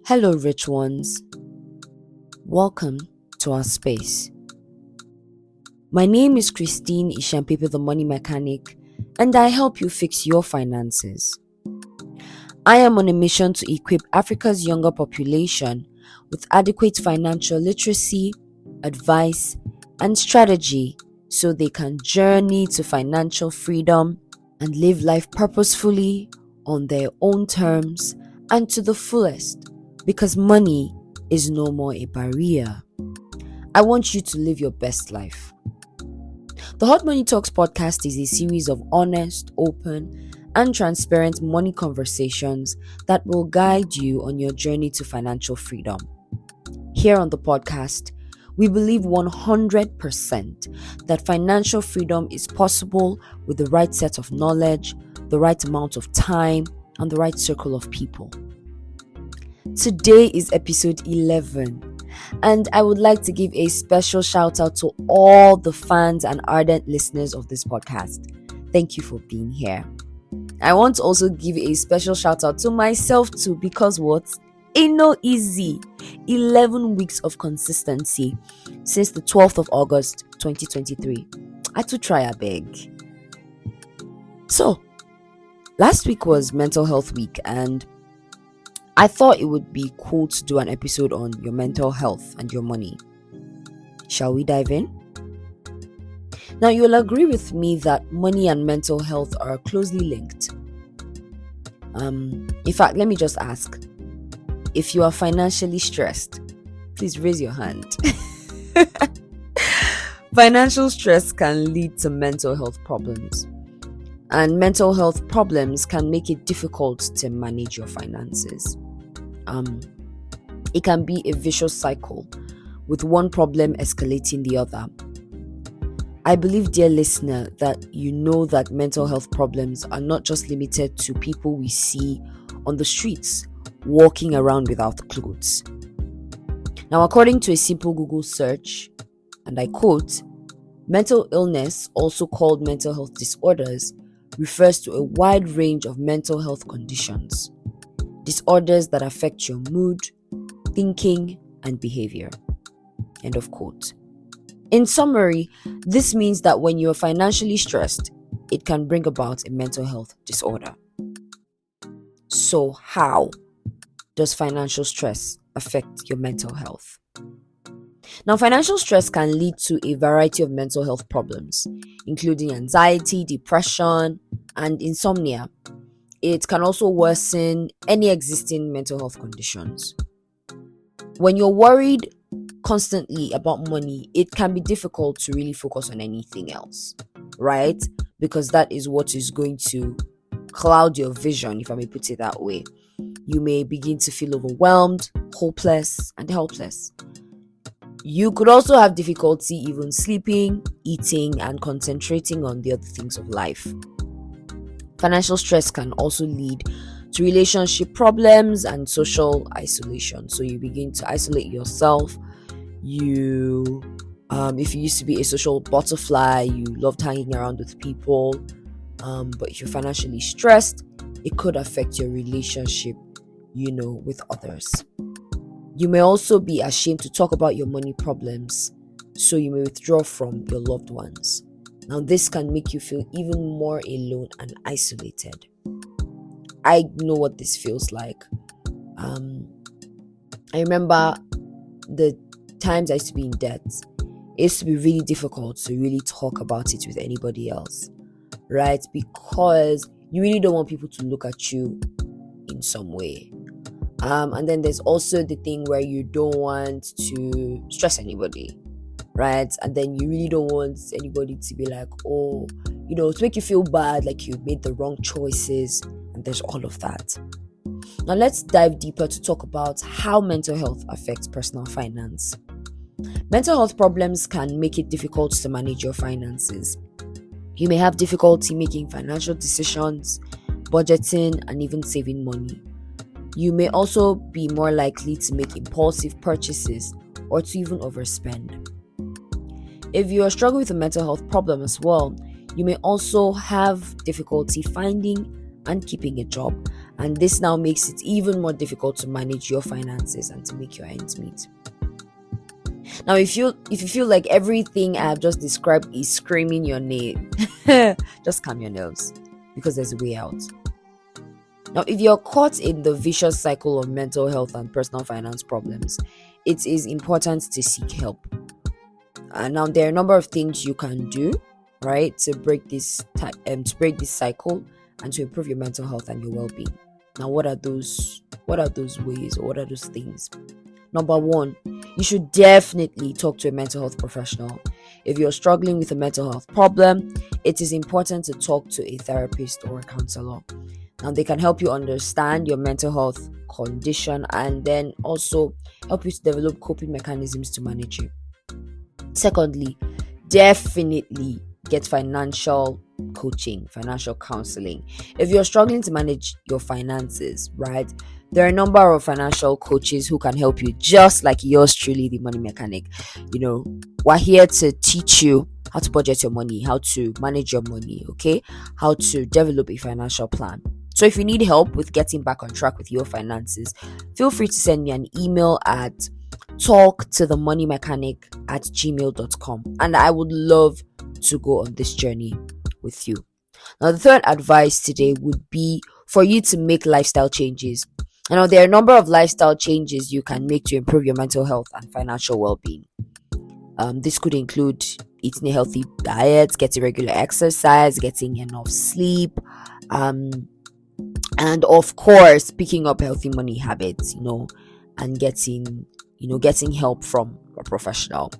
Hello, rich ones. Welcome to our space. My name is Christine Ishampepe, the Money Mechanic, and I help you fix your finances. I am on a mission to equip Africa's younger population with adequate financial literacy, advice, and strategy so they can journey to financial freedom and live life purposefully on their own terms and to the fullest, because money is no more a barrier. I want you to live your best life. The Hot Money Talks podcast is a series of honest, open, and transparent money conversations that will guide you on your journey to financial freedom. Here on the podcast, we believe 100% that financial freedom is possible with the right set of knowledge, the right amount of time, and the right circle of people. Today is episode 11, and I would like to give a special shout out to all the fans and ardent listeners of this podcast. Thank you for being here. I want to also give a special shout out to myself too, because what? Ain't no easy. 11 weeks of consistency since the 12th of August 2023. I had to try a beg. So, last week was Mental Health Week, and I thought it would be cool to do an episode on your mental health and your money. Shall we dive in? Now, you'll agree with me that money and mental health are closely linked. In fact, let me just ask. If you are financially stressed, please raise your hand. Financial stress can lead to mental health problems. And mental health problems can make it difficult to manage your finances. It can be a vicious cycle, with one problem escalating the other. I believe, dear listener, that you know that mental health problems are not just limited to people we see on the streets, walking around without clothes. Now, according to a simple Google search, and I quote, mental illness, also called mental health disorders, refers to a wide range of mental health conditions. Disorders that affect your mood, thinking, and behavior. End of quote. In summary, this means that when you are financially stressed, it can bring about a mental health disorder. So how does financial stress affect your mental health? Now, financial stress can lead to a variety of mental health problems, including anxiety, depression, and insomnia. It can also worsen any existing mental health conditions. When you're worried constantly about money, it can be difficult to really focus on anything else, right? Because that is what is going to cloud your vision, if I may put it that way. You may begin to feel overwhelmed, hopeless, and helpless. You could also have difficulty even sleeping, eating, and concentrating on the other things of life. Financial stress can also lead to relationship problems and social isolation. So you begin to isolate yourself. If you used to be a social butterfly, you loved hanging around with people. But if you're financially stressed, it could affect your relationship, with others. You may also be ashamed to talk about your money problems, so you may withdraw from your loved ones. Now, this can make you feel even more alone and isolated. I know what this feels like. I remember the times I used to be in debt. It used to be really difficult to really talk about it with anybody else, right? Because you really don't want people to look at you in some way. And then there's also the thing where you don't want to stress anybody, right? And then you really don't want anybody to be like, to make you feel bad, like you made the wrong choices, and there's all of that. Now let's dive deeper to talk about how mental health affects personal finance. Mental health problems can make it difficult to manage your finances. You may have difficulty making financial decisions, budgeting, and even saving money. You may also be more likely to make impulsive purchases or to even overspend. If you are struggling with a mental health problem as well, you may also have difficulty finding and keeping a job, And this now makes it even more difficult to manage your finances and to make your ends meet. Now, if you feel like everything I have just described is screaming your name, just calm your nerves, because there's a way out. Now, if you're caught in the vicious cycle of mental health and personal finance problems, it is important to seek help. And now there are a number of things you can do, right, to break this cycle and to improve your mental health and your well-being. Now, what are those ways, or what are those things? Number one, you should definitely talk to a mental health professional. If you're struggling with a mental health problem, it is important to talk to a therapist or a counselor. Now, they can help you understand your mental health condition and then also help you to develop coping mechanisms to manage it. Secondly, definitely get financial coaching, financial counseling. If you're struggling to manage your finances, right, there are a number of financial coaches who can help you, just like yours truly, the Money Mechanic. We're here to teach you how to budget your money, how to manage your money, okay, how to develop a financial plan. So if you need help with getting back on track with your finances, feel free to send me an email at talktothemoneymechanic@gmail.com, and I would love to go on this journey with you. Now, the third advice today would be for you to make lifestyle changes. There are a number of lifestyle changes you can make to improve your mental health and financial well-being. This could include eating a healthy diet, getting regular exercise, getting enough sleep, and of course, picking up healthy money habits, and getting help from a professional.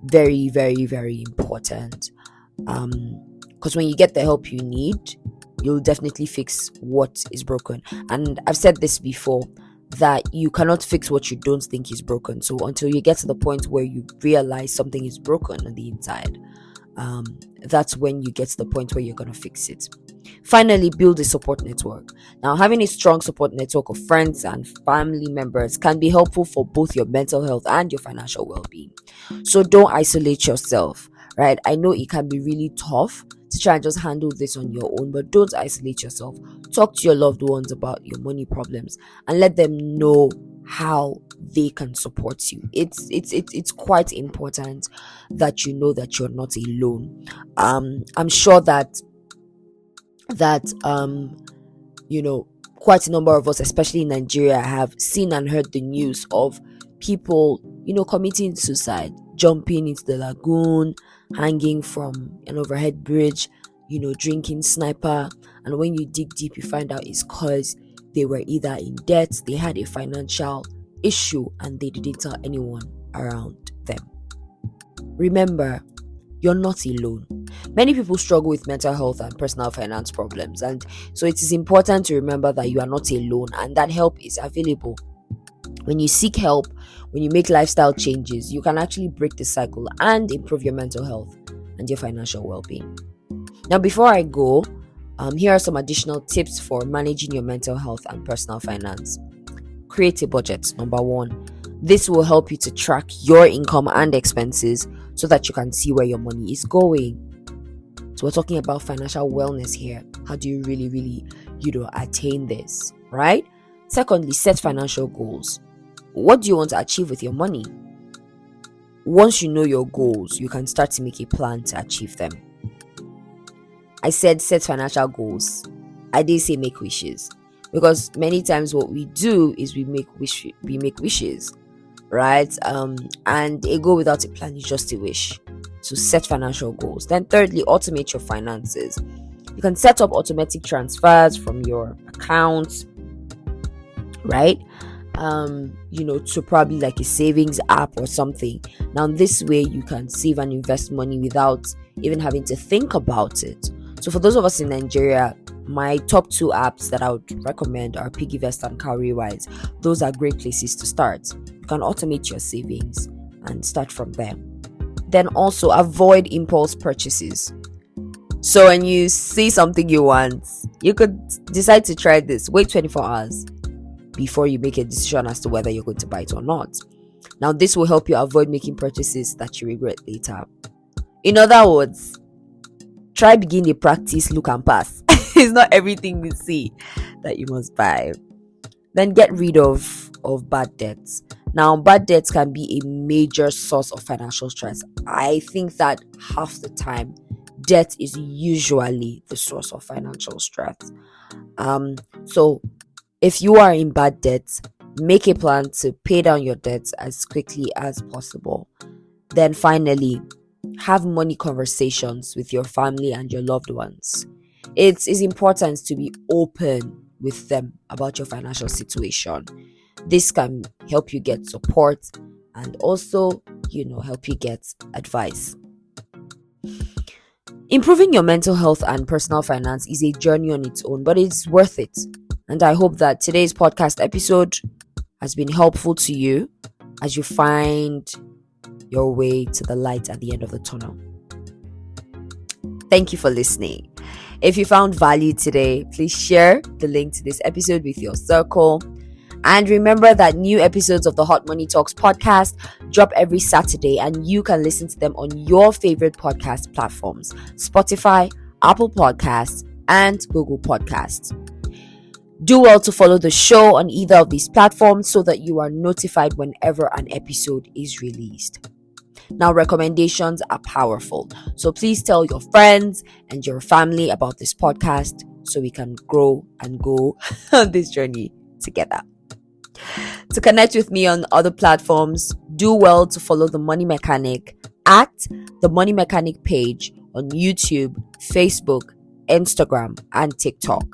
Very, very, very important. Because when you get the help you need, you'll definitely fix what is broken. And I've said this before, that you cannot fix what you don't think is broken. So until you get to the point where you realize something is broken on the inside, that's when you get to the point where you're going to fix it. Finally, build a support network. Now, having a strong support network of friends and family members can be helpful for both your mental health and your financial well-being. So don't isolate yourself, right? I know it can be really tough to try and just handle this on your own, but don't isolate yourself. Talk to your loved ones about your money problems and let them know how they can support you. It's quite important that you know that you're not alone. I'm sure that quite a number of us, especially in Nigeria, have seen and heard the news of people committing suicide, jumping into the lagoon, hanging from an overhead bridge, drinking sniper. And when you dig deep, you find out it's because they were either in debt, they had a financial issue, and they didn't tell anyone around them. Remember, you're not alone. Many people struggle with mental health and personal finance problems, and so it is important to remember that you are not alone and that help is available. When you seek help, when you make lifestyle changes, you can actually break the cycle and improve your mental health and your financial well-being. Now, before I go, here are some additional tips for managing your mental health and personal finance. Create a budget. Number one, this will help you to track your income and expenses so that you can see where your money is going. So we're talking about financial wellness here. How do you really, attain this, right? Secondly, set financial goals. What do you want to achieve with your money? Once you know your goals, you can start to make a plan to achieve them. I said set financial goals. I didn't say make wishes, because many times what we do is we make wishes, right? And a goal without a plan is just a wish. So set financial goals. Then thirdly, automate your finances. You can set up automatic transfers from your accounts, right? To probably like a savings app or something. Now, this way you can save and invest money without even having to think about it. So for those of us in Nigeria, my top 2 apps that I would recommend are PiggyVest and Cowrywise. Those are great places to start. You can automate your savings and start from there. Then also avoid impulse purchases. So when you see something you want, you could decide to try this. Wait 24 hours before you make a decision as to whether you're going to buy it or not. Now, this will help you avoid making purchases that you regret later. In other words, try begin a practice look and pass. It's not everything we see that you must buy. Then get rid of bad debts. Now, bad debts can be a major source of financial stress. I think that half the time, debt is usually the source of financial stress. So if you are in bad debts, make a plan to pay down your debts as quickly as possible. Then finally, have money conversations with your family and your loved ones. It is important to be open with them about your financial situation. This can help you get support and also, help you get advice. Improving your mental health and personal finance is a journey on its own, but it's worth it. And I hope that today's podcast episode has been helpful to you as you find your way to the light at the end of the tunnel. Thank you for listening. If you found value today, please share the link to this episode with your circle. And remember that new episodes of the Hot Money Talks podcast drop every Saturday, and you can listen to them on your favorite podcast platforms: Spotify, Apple Podcasts, and Google Podcasts. Do well to follow the show on either of these platforms so that you are notified whenever an episode is released. Now, recommendations are powerful, so please tell your friends and your family about this podcast so we can grow and go on this journey together. To connect with me on other platforms, do well to follow The Money Mechanic at The Money Mechanic page on YouTube, Facebook, Instagram, and TikTok.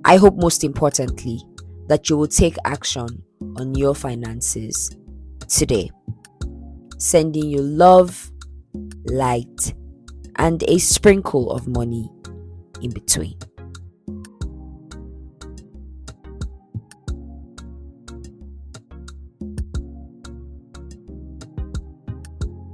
I hope most importantly that you will take action on your finances today. Sending you love, light, and a sprinkle of money in between.